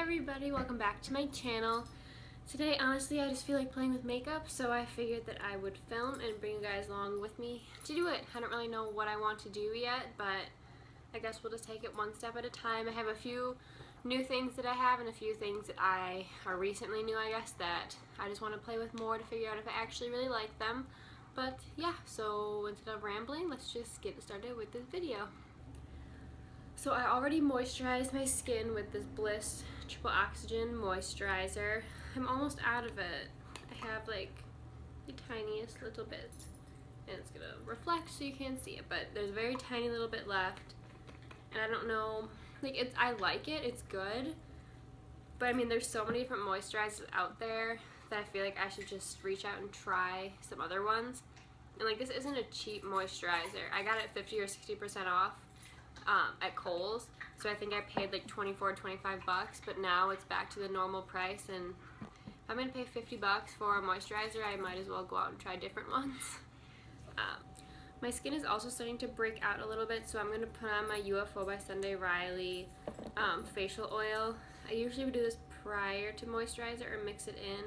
everybody, welcome back to my channel. Today, honestly, I just feel like playing with makeup, so I figured that I would film and bring you guys along with me to do it. I don't really know what I want to do yet, but I guess we'll just take it one step at a time. I have a few new things that I have and a few things that I are recently new, I guess, that I just want to play with more to figure out if I actually really like them. But yeah, so instead of rambling, let's just get started with this video. So I already moisturized my skin with this Bliss Triple Oxygen Moisturizer. I'm almost out of it. I have like the tiniest little bit, and it's gonna reflect so you can't see it, but there's a very tiny little bit left, and I don't know, like I like it, it's good, but I mean there's so many different moisturizers out there that I feel like I should just reach out and try some other ones. And like this isn't a cheap moisturizer. I got it 50 or 60% off at Kohl's, so I think I paid like 24, 25 bucks, but now it's back to the normal price, and if I'm gonna pay 50 bucks for a moisturizer, I might as well go out and try different ones. My skin is also starting to break out a little bit, so I'm gonna put on my UFO by Sunday Riley facial oil. I usually would do this prior to moisturizer or mix it in,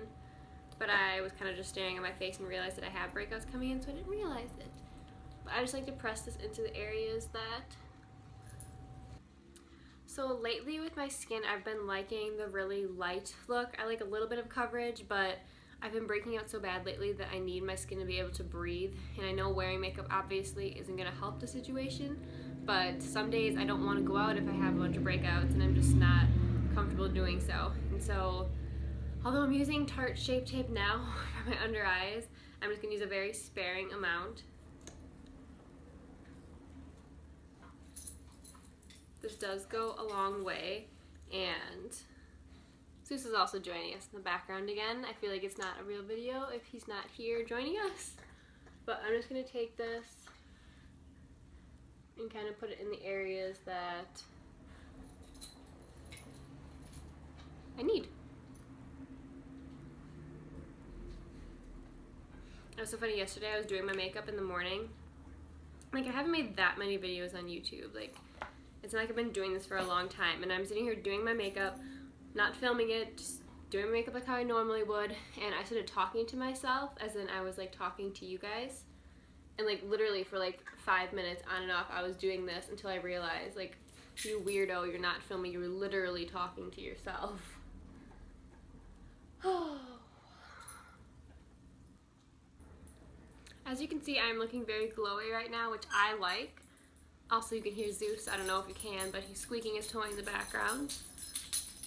but I was kind of just staring at my face and realized that I have breakouts coming in, so I didn't realize it. But I just like to press this into the areas that... So lately with my skin, I've been liking the really light look. I like a little bit of coverage, but I've been breaking out so bad lately that I need my skin to be able to breathe. And I know wearing makeup obviously isn't going to help the situation, but some days I don't want to go out if I have a bunch of breakouts and I'm just not comfortable doing so. And so, although I'm using Tarte Shape Tape now for my under eyes, I'm just going to use a very sparing amount. This does go a long way, and Zeus is also joining us in the background again. I feel like it's not a real video if he's not here joining us, but I'm just going to take this and kind of put it in the areas that I need. It was so funny, yesterday I was doing my makeup in the morning. Like, I haven't made that many videos on YouTube. Like, it's not like I've been doing this for a long time, and I'm sitting here doing my makeup, not filming it, just doing my makeup like how I normally would, and I started talking to myself, as in I was like talking to you guys, and like literally for like 5 minutes on and off I was doing this until I realized, like, you weirdo, you're not filming, you're literally talking to yourself. As you can see, I'm looking very glowy right now, which I like. Also, you can hear Zeus, I don't know if you can, but he's squeaking his toy in the background.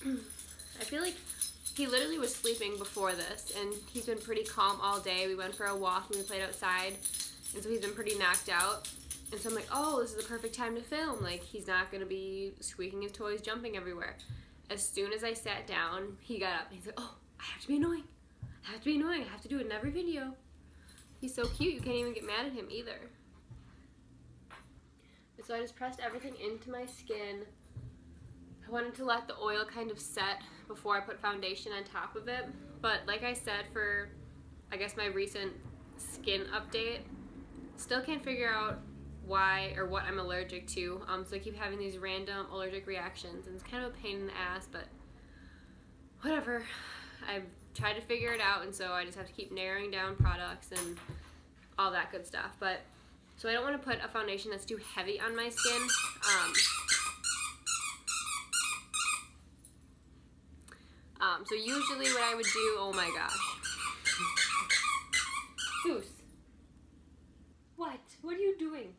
I feel like he literally was sleeping before this, and he's been pretty calm all day. We went for a walk and we played outside, and so he's been pretty knocked out. And so I'm like, oh, this is the perfect time to film. Like, he's not going to be squeaking his toys, jumping everywhere. As soon as I sat down, he got up and he's like, oh, I have to be annoying. I have to be annoying. I have to do it in every video. He's so cute, you can't even get mad at him either. So I just pressed everything into my skin. I wanted to let the oil kind of set before I put foundation on top of it. But like I said, for I guess my recent skin update, still can't figure out why or what I'm allergic to. So I keep having these random allergic reactions, and it's kind of a pain in the ass, but whatever. I've tried to figure it out, and so I just have to keep narrowing down products and all that good stuff. But so I don't want to put a foundation that's too heavy on my skin. So usually what I would do, oh my gosh. Zeus. What? What are you doing?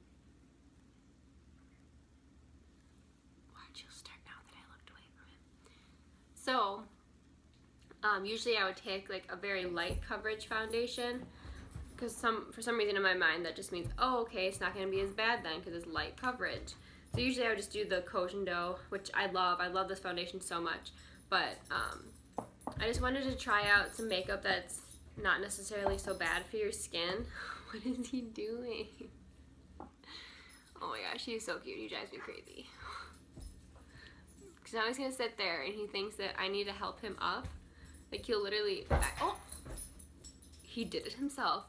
Watch, he'll start now that I looked away from him. So, usually I would take like a very light coverage foundation, because for some reason in my mind that just means, oh, okay, it's not going to be as bad then because it's light coverage. So usually I would just do the Cogendo, which I love. I love this foundation so much. But I just wanted to try out some makeup that's not necessarily so bad for your skin. What is he doing? Oh my gosh, he's so cute. He drives me crazy. Because now he's going to sit there and he thinks that I need to help him up. Like, he'll literally... Oh! He did it himself.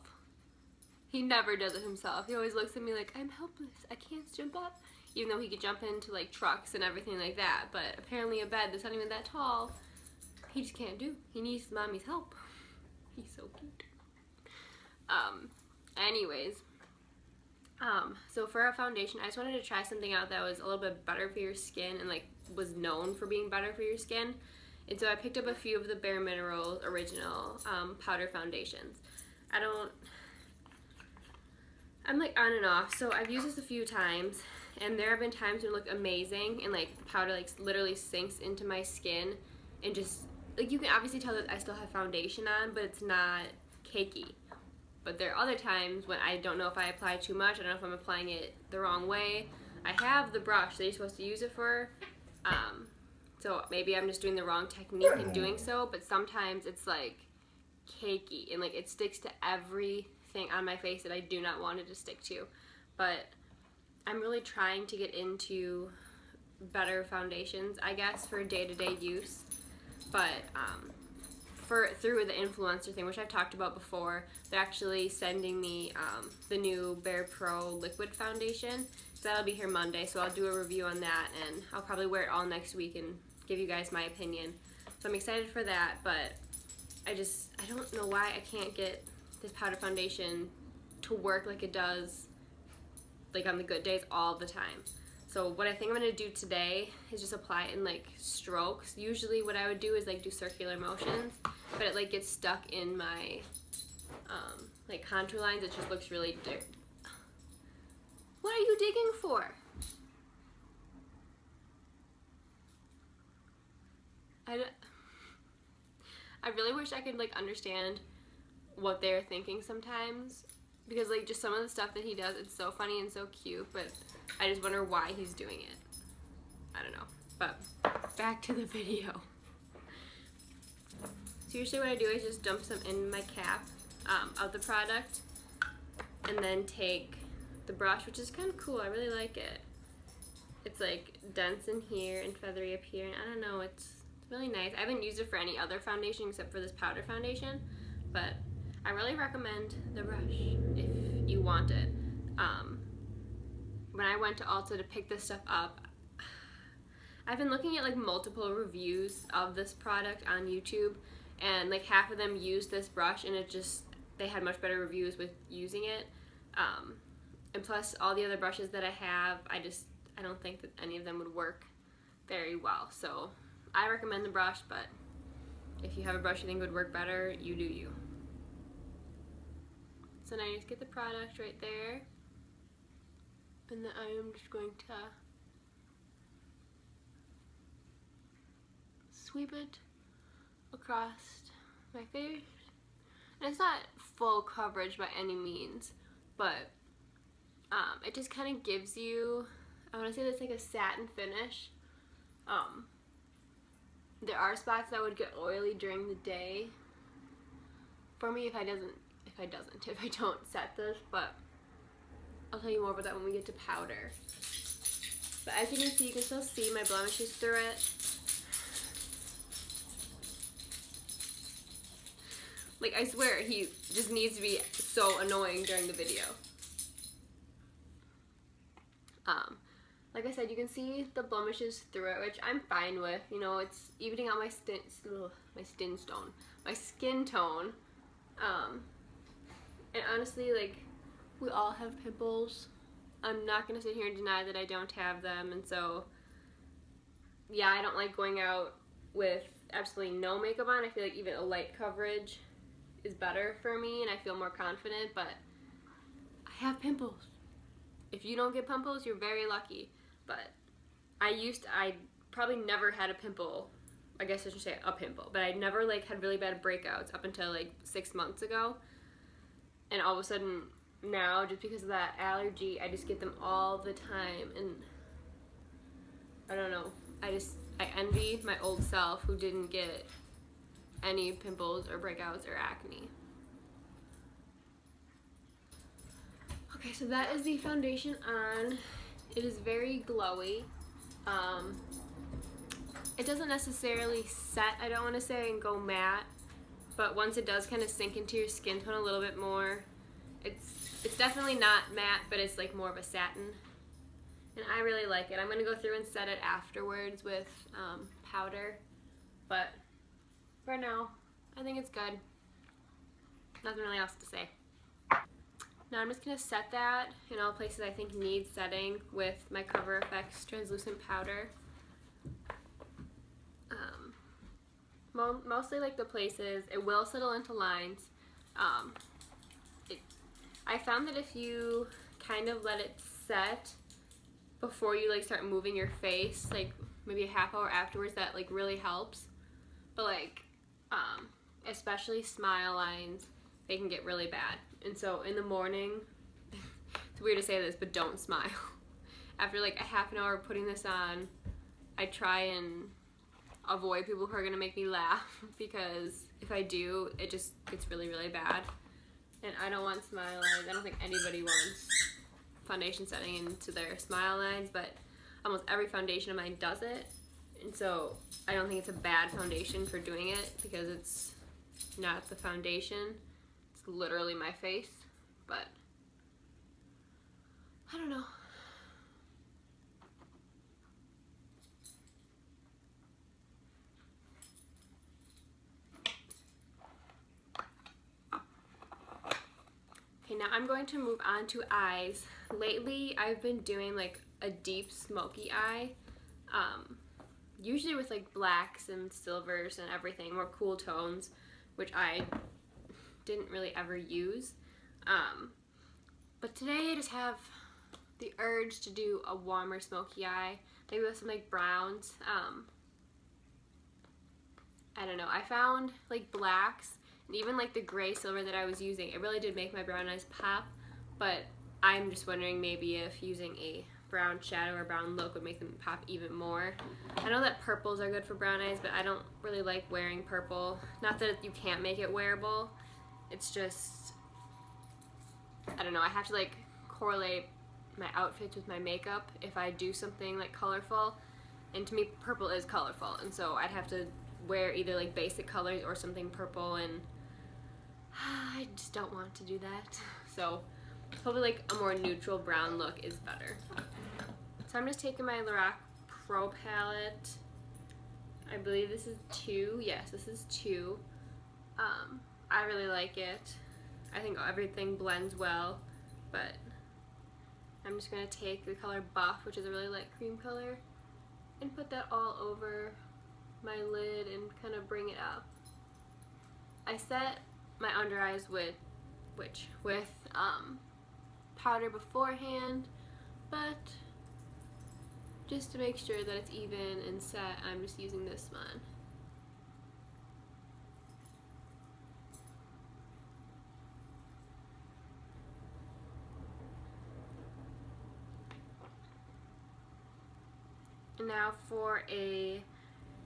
He never does it himself. He always looks at me like, I'm helpless. I can't jump up. even though he could jump into like trucks and everything like that. But apparently a bed that's not even that tall, he just can't do. He needs mommy's help. He's so cute. Anyways, so for our foundation, I just wanted to try something out that was a little bit better for your skin and like was known for being better for your skin. And so I picked up a few of the Bare Minerals original powder foundations. I'm like on and off, so I've used this a few times, and there have been times when it looked amazing and like powder like literally sinks into my skin and just like you can obviously tell that I still have foundation on, but it's not cakey. But there are other times when I don't know if I apply too much, I don't know if I'm applying it the wrong way. I have the brush that you're supposed to use it for, so maybe I'm just doing the wrong technique in doing so, but sometimes it's like cakey and like it sticks to everything on my face that I do not want it to stick to. But I'm really trying to get into better foundations, I guess, for day-to-day use. But through the influencer thing, which I've talked about before, they're actually sending me the new Bare Pro liquid foundation. So that'll be here Monday, so I'll do a review on that, and I'll probably wear it all next week and give you guys my opinion. So I'm excited for that, but I don't know why I can't get this powder foundation to work like it does like on the good days all the time. So what I think I'm going to do today is just apply it in like strokes. Usually what I would do is like do circular motions, but it like gets stuck in my like contour lines. It just looks really What are you digging for? I really wish I could like understand what they're thinking sometimes, because like just some of the stuff that he does, it's so funny and so cute, but I just wonder why he's doing it. I don't know. But back to the video. So usually what I do is just dump some in my cap of the product, and then take the brush, which is kind of cool. I really like it. It's like dense in here and feathery up here, and I don't know, it's really nice. I haven't used it for any other foundation except for this powder foundation, but I really recommend the brush if you want it. When I went to Ulta to pick this stuff up, I've been looking at like multiple reviews of this product on YouTube, and like half of them used this brush, and they had much better reviews with using it. And plus all the other brushes that I have, I don't think that any of them would work very well. So I recommend the brush, but if you have a brush you think would work better, you do you. So now you just get the product right there, and then I am just going to sweep it across my face. And it's not full coverage by any means, but it just kind of gives you, I want to say it's like a satin finish. There are spots that would get oily during the day for me if I don't set this, but I'll tell you more about that when we get to powder. But as you can see, you can still see my blemishes through it. Like, I swear, he just needs to be so annoying during the video. Like I said, you can see the blemishes through it, which I'm fine with. You know, it's evening out my skin tone. And honestly, like, we all have pimples. I'm not gonna sit here and deny that I don't have them, and so, yeah, I don't like going out with absolutely no makeup on. I feel like even a light coverage is better for me, and I feel more confident, but I have pimples. If you don't get pimples, you're very lucky. But I probably never had a pimple. I guess I should say a pimple, but I never like had really bad breakouts up until like 6 months ago. And all of a sudden now, just because of that allergy, I just get them all the time, and I don't know. I envy my old self who didn't get any pimples or breakouts or acne. Okay, so that is the foundation on. It is very glowy. It doesn't necessarily set, I don't want to say, and go matte, but once it does kind of sink into your skin tone a little bit more, it's definitely not matte, but it's like more of a satin and I really like it. I'm going to go through and set it afterwards with powder, but for now, I think it's good. Nothing really else to say. Now I'm just going to set that in all places I think need setting with my Cover FX translucent powder. Mostly like the places, it will settle into lines. I found that if you kind of let it set before you like start moving your face, like maybe a half hour afterwards, that like really helps. But like, especially smile lines, they can get really bad. And so in the morning, it's weird to say this, but don't smile. After like a half an hour of putting this on, I try and avoid people who are gonna make me laugh, because if I do, it just gets really, really bad. And I don't want smile lines. I don't think anybody wants foundation setting into their smile lines, but almost every foundation of mine does it. And so I don't think it's a bad foundation for doing it, because it's not the foundation. It's literally my face, but I don't know. Okay, now I'm going to move on to eyes. Lately, I've been doing like a deep smoky eye, usually with like blacks and silvers and everything, more cool tones, which I didn't really ever use. But today I just have the urge to do a warmer smoky eye, maybe with some like browns. I don't know, I found like blacks and even like the gray silver that I was using, it really did make my brown eyes pop, but I'm just wondering maybe if using a brown shadow or brown look would make them pop even more. I know that purples are good for brown eyes, but I don't really like wearing purple. Not that you can't make it wearable, it's just, I don't know, I have to like correlate my outfits with my makeup if I do something like colorful, and to me purple is colorful, and so I'd have to wear either like basic colors or something purple, and I just don't want to do that. So probably like a more neutral brown look is better. So I'm just taking my Lorac Pro palette. I believe this is 2. Yes, this is 2. I really like it. I think everything blends well, but I'm just going to take the color Buff, which is a really light cream color, and put that all over my lid and kind of bring it up. I set my under eyes with powder beforehand, but just to make sure that it's even and set, I'm just using this one. And now for a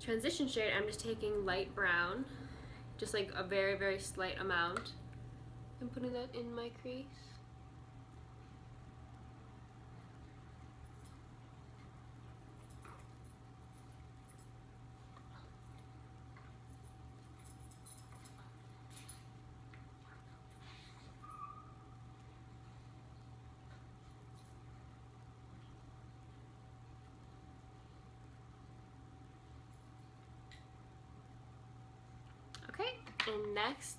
transition shade, I'm just taking light brown, just like a very, very slight amount, and putting that in my crease. Okay, and next,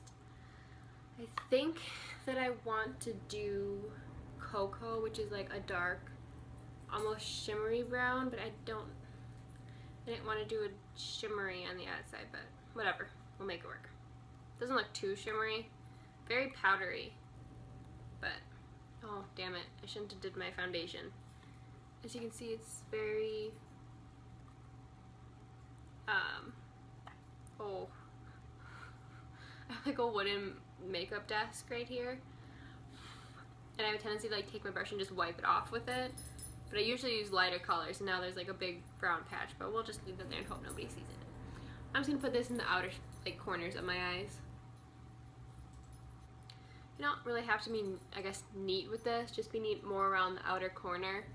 I think that I want to do Cocoa, which is like a dark, almost shimmery brown, but I didn't want to do a shimmery on the outside, but whatever, we'll make it work. Doesn't look too shimmery, very powdery, but oh damn it, I shouldn't have did my foundation. As you can see, it's very, oh, I have like a wooden makeup desk right here, and I have a tendency to like take my brush and just wipe it off with it, but I usually use lighter colors, and now there's like a big brown patch, but we'll just leave it there and hope nobody sees it. I'm just gonna put this in the outer like corners of my eyes. You don't really have to be, I guess, neat with this, just be neat more around the outer corner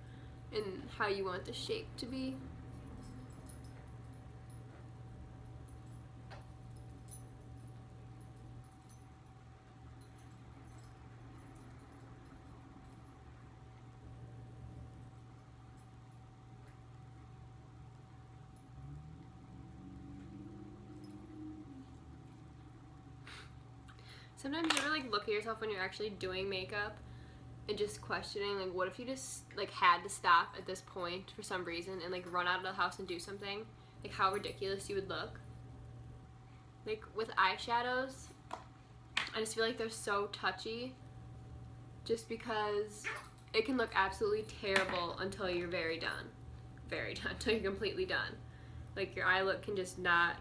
and how you want the shape to be. Sometimes you ever like look at yourself when you're actually doing makeup and just questioning like what if you just like had to stop at this point for some reason and like run out of the house and do something, like how ridiculous you would look. Like with eyeshadows, I just feel like they're so touchy just because it can look absolutely terrible until you're very done, until you're completely done. Like your eye look can just not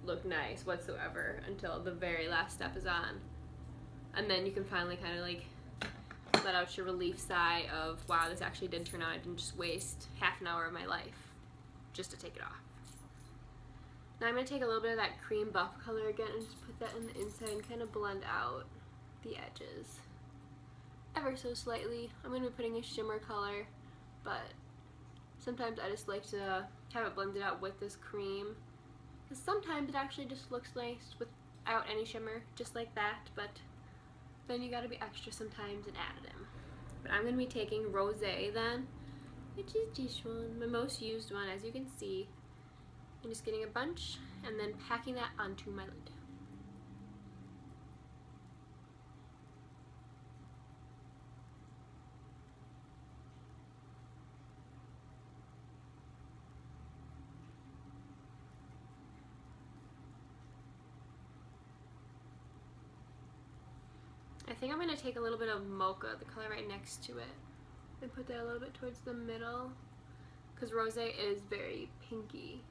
look nice whatsoever until the very last step is on, and then you can finally kind of like let out your relief sigh of, wow, this actually did turn out. I didn't just waste half an hour of my life just to take it off. Now I'm going to take a little bit of that cream buff color again and just put that in the inside and kind of blend out the edges ever so slightly. I'm going to be putting a shimmer color, but sometimes I just like to have it blended out with this cream, because sometimes it actually just looks nice without any shimmer, just like that, but then you gotta be extra sometimes and add them. But I'm gonna be taking Rosé then, which is this one, my most used one, as you can see. I'm just getting a bunch and then packing that onto my lid. I think I'm going to take a little bit of Mocha, the color right next to it, and put that a little bit towards the middle, because Rosé is very pinky,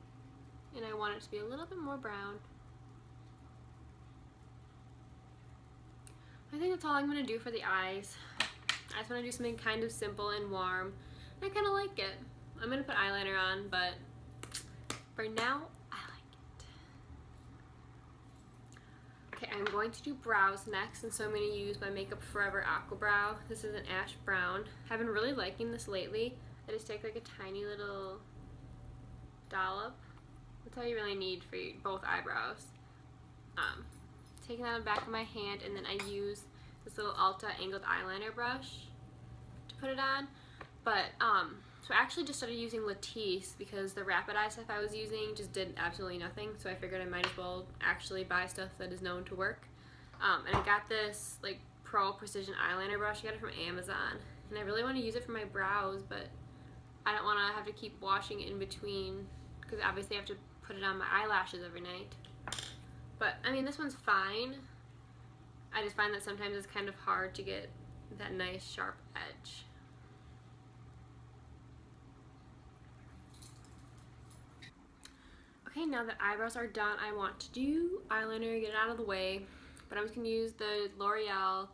and I want it to be a little bit more brown. I think that's all I'm going to do for the eyes. I just want to do something kind of simple and warm. I kind of like it. I'm going to put eyeliner on, but for now, I like it. Okay, I'm going to do brows next, and so I'm going to use my Makeup Forever Aqua Brow. This is an ash brown. I've been really liking this lately. I just take like a tiny little dollop. That's all you really need for both eyebrows. Taking that on the back of my hand, and then I use this little Ulta angled eyeliner brush to put it on. But so I actually just started using Latisse because the Rapid Eye stuff I was using just did absolutely nothing. So I figured I might as well actually buy stuff that is known to work. And I got this like Pro Precision eyeliner brush. I got it from Amazon, and I really want to use it for my brows, but I don't want to have to keep washing it in between because obviously I have to put it on my eyelashes every night. But I mean, this one's fine. I just find that sometimes it's kind of hard to get that nice sharp edge. Okay, now that eyebrows are done, I want to do eyeliner, get it out of the way. But I'm just going to use the L'Oreal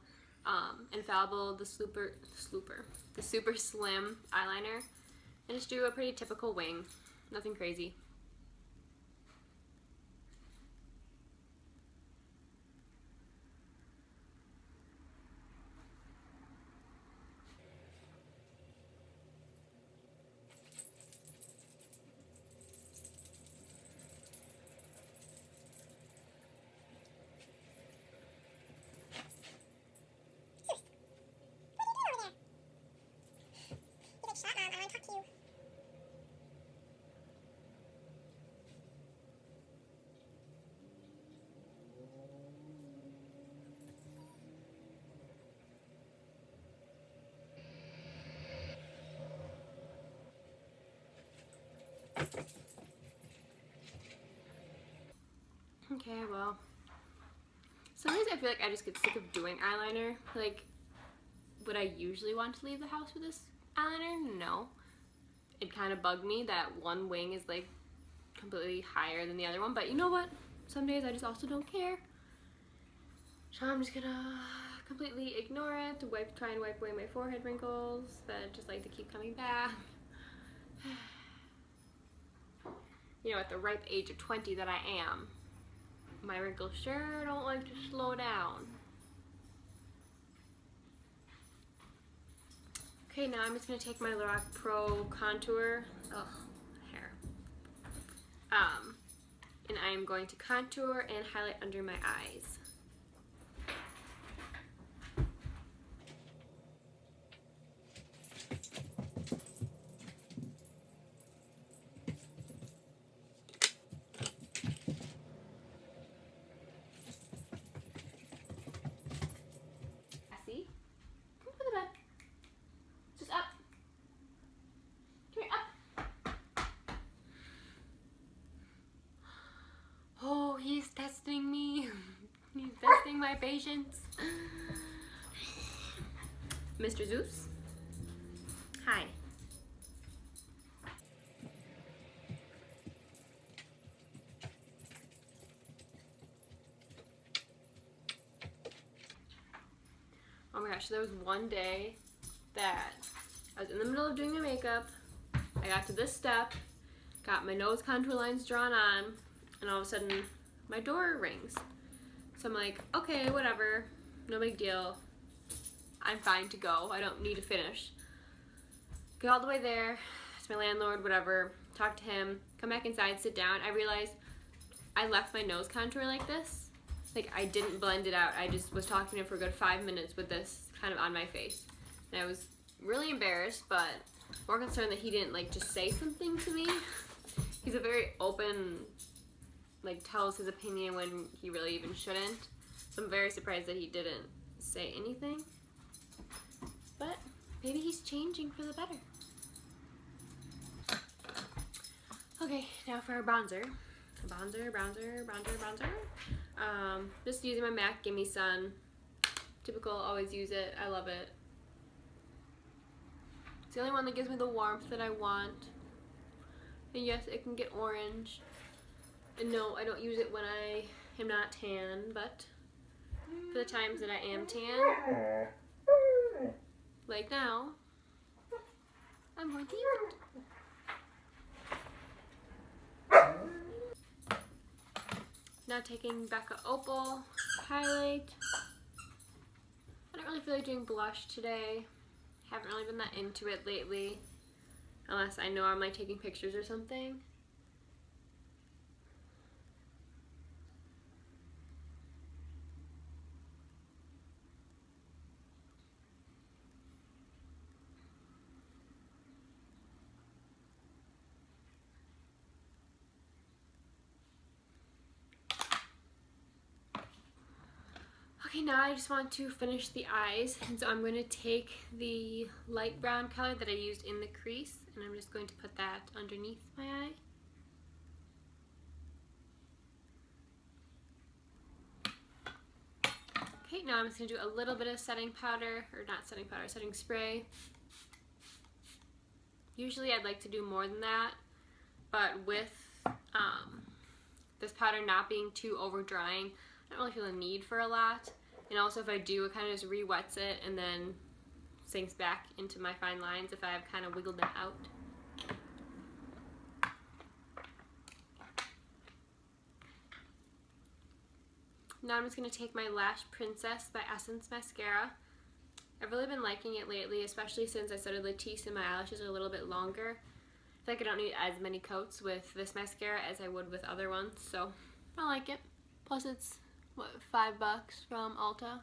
Infallible, the Super Slim eyeliner, and just do a pretty typical wing. Nothing crazy. Okay, well, sometimes I feel like I just get sick of doing eyeliner. Like, would I usually want to leave the house with this eyeliner? No. It kind of bugged me that one wing is like completely higher than the other one, but you know what? Some days I just also don't care. So I'm just gonna completely ignore it, try and wipe away my forehead wrinkles that just like to keep coming back. You know, at the ripe age of 20 that I am, my wrinkles sure don't like to slow down. Okay, now I'm just going to take my Lorac Pro Contour, hair, and I am going to contour and highlight under my eyes. testing me. He's testing my patience. Mr. Zeus. Hi. Oh my gosh, there was one day that I was in the middle of doing my makeup. I got to this step, got my nose contour lines drawn on, and all of a sudden my door rings. So I'm like, okay, whatever, no big deal. I'm fine to go. I don't need to finish. Get all the way there. It's my landlord, whatever. Talk to him. Come back inside, sit down. I realized I left my nose contour like this. Like, I didn't blend it out. I just was talking to him for a good 5 minutes with this kind of on my face. And I was really embarrassed, but more concerned that he didn't, like, just say something to me. He's a very open, like, tells his opinion when he really even shouldn't. So I'm very surprised that he didn't say anything. But maybe he's changing for the better. Okay, now for our bronzer. Bronzer. Just using my MAC Gimme Sun. Typical, always use it. I love it. It's the only one that gives me the warmth that I want. And yes, it can get orange. And no, I don't use it when I am not tan, but for the times that I am tan, like now, I'm going to use it. Now taking Becca Opal highlight. I don't really feel like doing blush today. Haven't really been that into it lately, unless I know I'm like taking pictures or something. Okay, now I just want to finish the eyes, and so I'm going to take the light brown color that I used in the crease, and I'm just going to put that underneath my eye. Okay, now I'm just going to do a little bit of setting powder, or not setting powder, setting spray. Usually I'd like to do more than that, but with this powder not being too over drying, I don't really feel a need for a lot. And also if I do, it kind of just re-wets it and then sinks back into my fine lines if I've kind of wiggled them out. Now I'm just going to take my Lash Princess by Essence mascara. I've really been liking it lately, especially since I started Latisse and my eyelashes are a little bit longer. I feel like I don't need as many coats with this mascara as I would with other ones, so I like it. Plus it's, what, $5 from Ulta.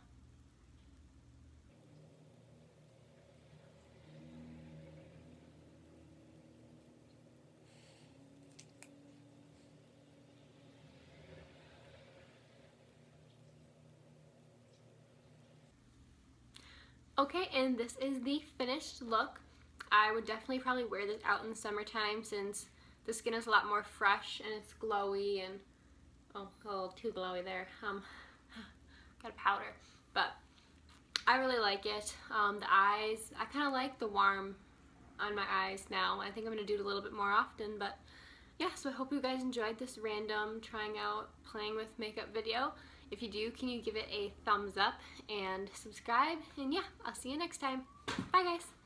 Okay, and this is the finished look. I would definitely probably wear this out in the summertime since the skin is a lot more fresh and it's glowy and, oh, a little too glowy there. Got a powder, but I really like it. The eyes, I kind of like the warm on my eyes now. I think I'm going to do it a little bit more often, but yeah, so I hope you guys enjoyed this random trying out playing with makeup video. If you do, can you give it a thumbs up and subscribe? And yeah, I'll see you next time. Bye guys!